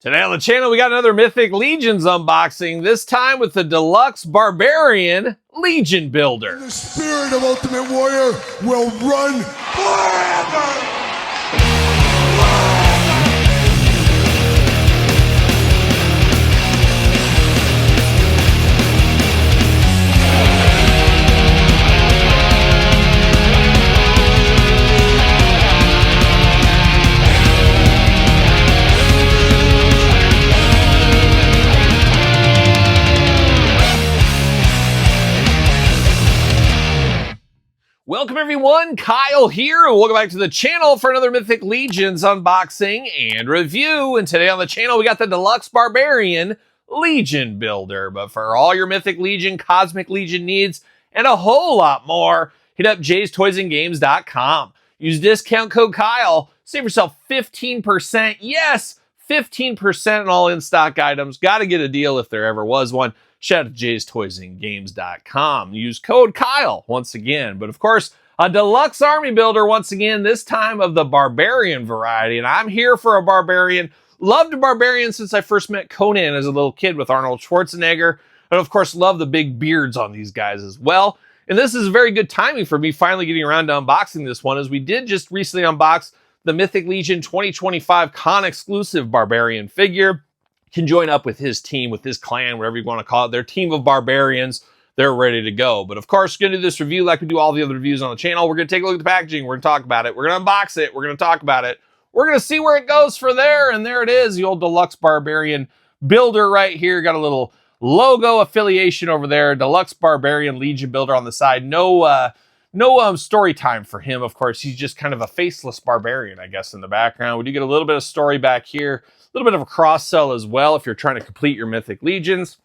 Today on the channel, we got another Mythic Legions unboxing, this time with the Deluxe Barbarian Legion Builder. The spirit of Ultimate Warrior will run forever! Welcome everyone, Kyle here, and welcome back to the channel for another Mythic Legions unboxing and review. And today on the channel, we got the Deluxe Barbarian Legion Builder. But for all your Mythic Legion, Cosmic Legion needs, and a whole lot more, hit up jaystoysandgames.com. Use discount code Kyle, save yourself 15%. Yes, 15% on all in-stock items. Got to get a deal if there ever was one. Shout out to jaystoysandgames.com. Use code Kyle once again. But of course, a deluxe army builder once again, this time of the Barbarian variety. And I'm here for a Barbarian. Loved a Barbarian since I first met Conan as a little kid with Arnold Schwarzenegger. And of course, love the big beards on these guys as well. And this is very good timing for me finally getting around to unboxing this one, as we did just recently unbox the Mythic Legion 2025 Con exclusive Barbarian figure. Can join up with his team, with his clan, whatever you want to call it, their team of barbarians. They're ready to go. But of course, we're going to do this review like we do all the other reviews on the channel. We're going to take a look at the packaging. We're going to talk about it. We're going to unbox it. We're going to talk about it. We're going to see where it goes for there. And there it is, the old Deluxe Barbarian Builder right here. Got a little logo affiliation over there. Deluxe Barbarian Legion Builder on the side. No story time for him, of course. He's just kind of a faceless barbarian, I guess, in the background. We do get a little bit of story back here. A little bit of a cross-sell as well if you're trying to complete your Mythic Legions.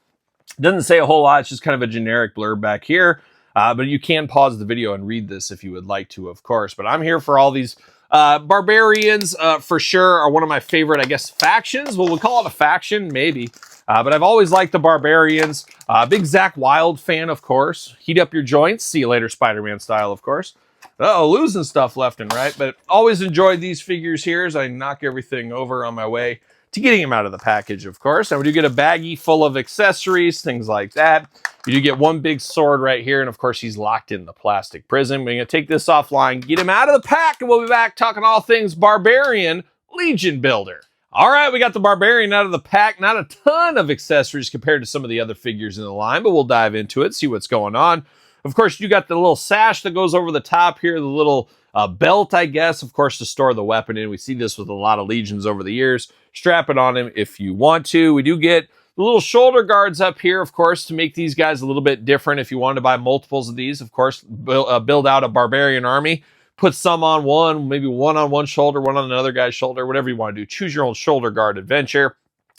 Doesn't say a whole lot. It's just kind of a generic blurb back here. But you can pause the video and read this if you would like to, of course. But I'm here for all these barbarians, for sure, are one of my favorite, I guess, factions. Well, we'll call it a faction, maybe. But I've always liked the barbarians. Big Zach Wild fan, of course. Heat up your joints. See you later, Spider-Man style, of course. Uh-oh, losing stuff left and right. But always enjoyed these figures here as I knock everything over on my way to getting them out of the package, of course. And we do get a baggie full of accessories, things like that. You do get one big sword right here, and of course, he's locked in the plastic prison. We're going to take this offline, get him out of the pack, and we'll be back talking all things Barbarian Legion Builder. All right, we got the Barbarian out of the pack. Not a ton of accessories compared to some of the other figures in the line, but we'll dive into it, see what's going on. Of course, you got the little sash that goes over the top here, the little belt, I guess, of course, to store the weapon in. We see this with a lot of Legions over the years. Strap it on him if you want to. We do get the little shoulder guards up here, of course, to make these guys a little bit different. If you want to buy multiples of these, of course, build out a Barbarian army. Put some on one, maybe one on one shoulder, one on another guy's shoulder, whatever you want to do. Choose your own shoulder guard adventure.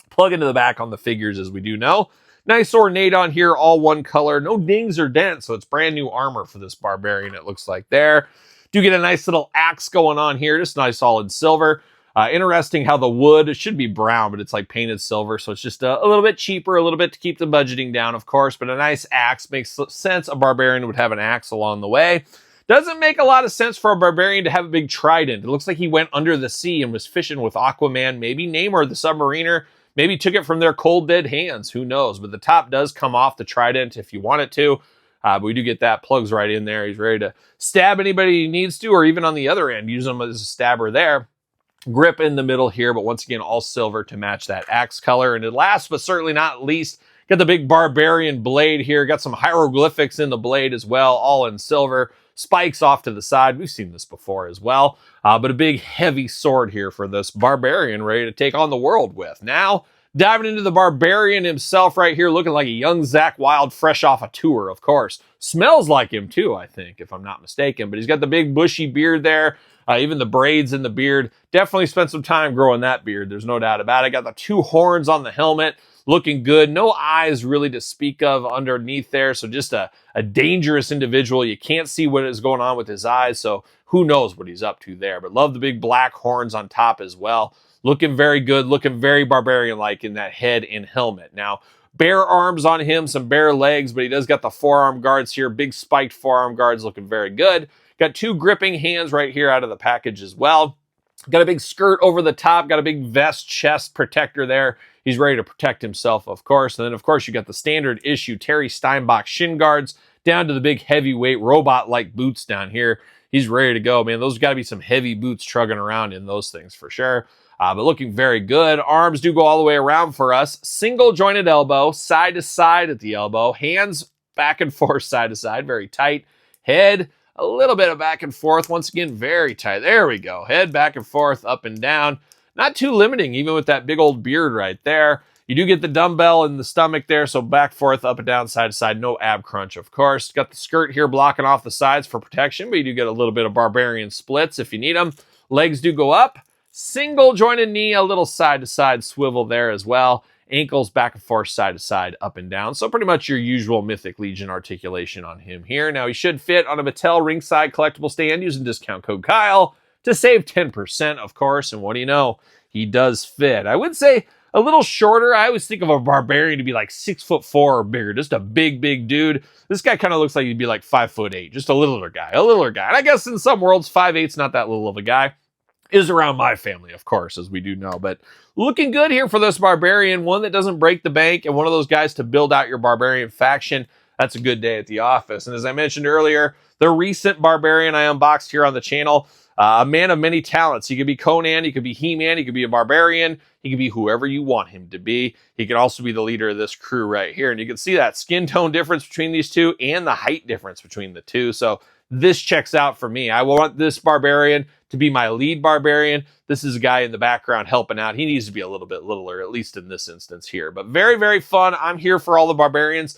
Plug into the back on the figures, as we do know. Nice ornate on here, all one color. No dings or dents, so it's brand new armor for this Barbarian, it looks like there. Do get a nice little axe going on here, just nice solid silver. Interesting how the wood, it should be brown, but it's like painted silver, so it's just a little bit cheaper, a little bit to keep the budgeting down, of course, but a nice axe makes sense. A Barbarian would have an axe along the way. Doesn't make a lot of sense for a Barbarian to have a big trident. It looks like he went under the sea and was fishing with Aquaman, maybe Namor the Submariner, maybe took it from their cold dead hands, who knows, but the top does come off the trident if you want it to. But we do get that, plugs right in there. He's ready to stab anybody he needs to, or even on the other end, use him as a stabber there. Grip in the middle here, but once again, all silver to match that axe color. And then last but certainly not least, got the big Barbarian blade here. Got some hieroglyphics in the blade as well, all in silver. Spikes off to the side. We've seen this before as well. But a big heavy sword here for this Barbarian ready to take on the world with. Now, diving into the Barbarian himself right here, looking like a young Zach Wild, fresh off a tour, of course. Smells like him too, I think, if I'm not mistaken. But he's got the big bushy beard there. Even the braids in the beard. Definitely spent some time growing that beard. There's no doubt about it. Got the two horns on the helmet. Looking good. No eyes really to speak of underneath there. So just a dangerous individual. You can't see what is going on with his eyes. So who knows what he's up to there. But love the big black horns on top as well. Looking very good. Looking very Barbarian-like in that head and helmet. Now, bare arms on him. Some bare legs. But he does got the forearm guards here. Big spiked forearm guards looking very good. Got two gripping hands right here out of the package as well. Got a big skirt over the top, got a big vest chest protector there. He's ready to protect himself, of course. And then, of course, you got the standard issue Terry Steinbach shin guards down to the big heavyweight robot-like boots down here. He's ready to go, man. Those got to be some heavy boots trugging around in those things for sure. But looking very good. Arms do go all the way around for us. Single jointed elbow, side to side at the elbow. Hands back and forth, side to side, very tight. Head, a little bit of back and forth. Once again, very tight. There we go. Head back and forth, up and down. Not too limiting, even with that big old beard right there. You do get the dumbbell in the stomach there, so back, forth, up and down, side to side. No ab crunch, of course. Got the skirt here blocking off the sides for protection, but you do get a little bit of Barbarian splits if you need them. Legs do go up. Single jointed knee, a little side to side swivel there as well. Ankles back and forth, side to side, up and down. So pretty much your usual Mythic Legion articulation on him here. Now he should fit on a Mattel ringside collectible stand using discount code Kyle to save 10%, of course. And what do you know? He does fit. I would say a little shorter. I always think of a Barbarian to be like 6'4" or bigger. Just a big, big dude. This guy kind of looks like he'd be like 5'8", just a littler guy, And I guess in some worlds, 5'8's not that little of a guy. Is around my family, of course, as we do know. But looking good here for this Barbarian, one that doesn't break the bank and one of those guys to build out your Barbarian faction. That's a good day at the office. And as I mentioned earlier, the recent Barbarian I unboxed here on the channel, a man of many talents. He could be Conan, he could be He-Man, he could be a Barbarian, he could be whoever you want him to be. He could also be the leader of this crew right here. And you can see that skin tone difference between these two and the height difference between the two. So this checks out for me. I want this Barbarian to be my lead Barbarian. This is a guy in the background helping out. He needs to be a little bit littler, at least in this instance here. But very, very fun. I'm here for all the Barbarians.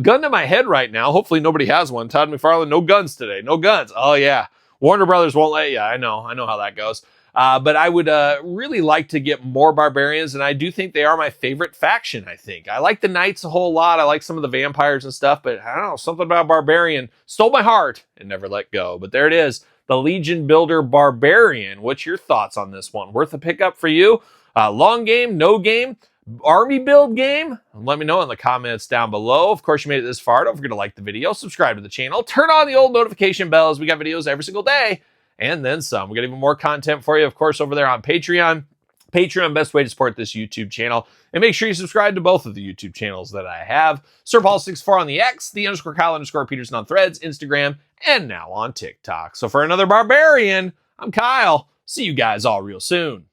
Gun to my head right now. Hopefully nobody has one. Todd McFarlane, no guns today. No guns. Oh, yeah. Warner Brothers won't let you. I know how that goes. But I would really like to get more Barbarians, and I do think they are my favorite faction, I think. I like the Knights a whole lot. I like some of the vampires and stuff, but I don't know, something about Barbarian stole my heart and never let go. But there it is, the Legion Builder Barbarian. What's your thoughts on this one? Worth a pickup for you? Long game, no game? Army build game? Let me know in the comments down below. Of course, you made it this far. Don't forget to like the video, subscribe to the channel, turn on the old notification bells. We got videos every single day and then some. We got even more content for you, of course, over there on Patreon. Patreon, best way to support this YouTube channel. And make sure you subscribe to both of the YouTube channels that I have. SirPaul64 on the X, the _Kyle_Peterson on Threads, Instagram, and now on TikTok. So for another Barbarian, I'm Kyle. See you guys all real soon.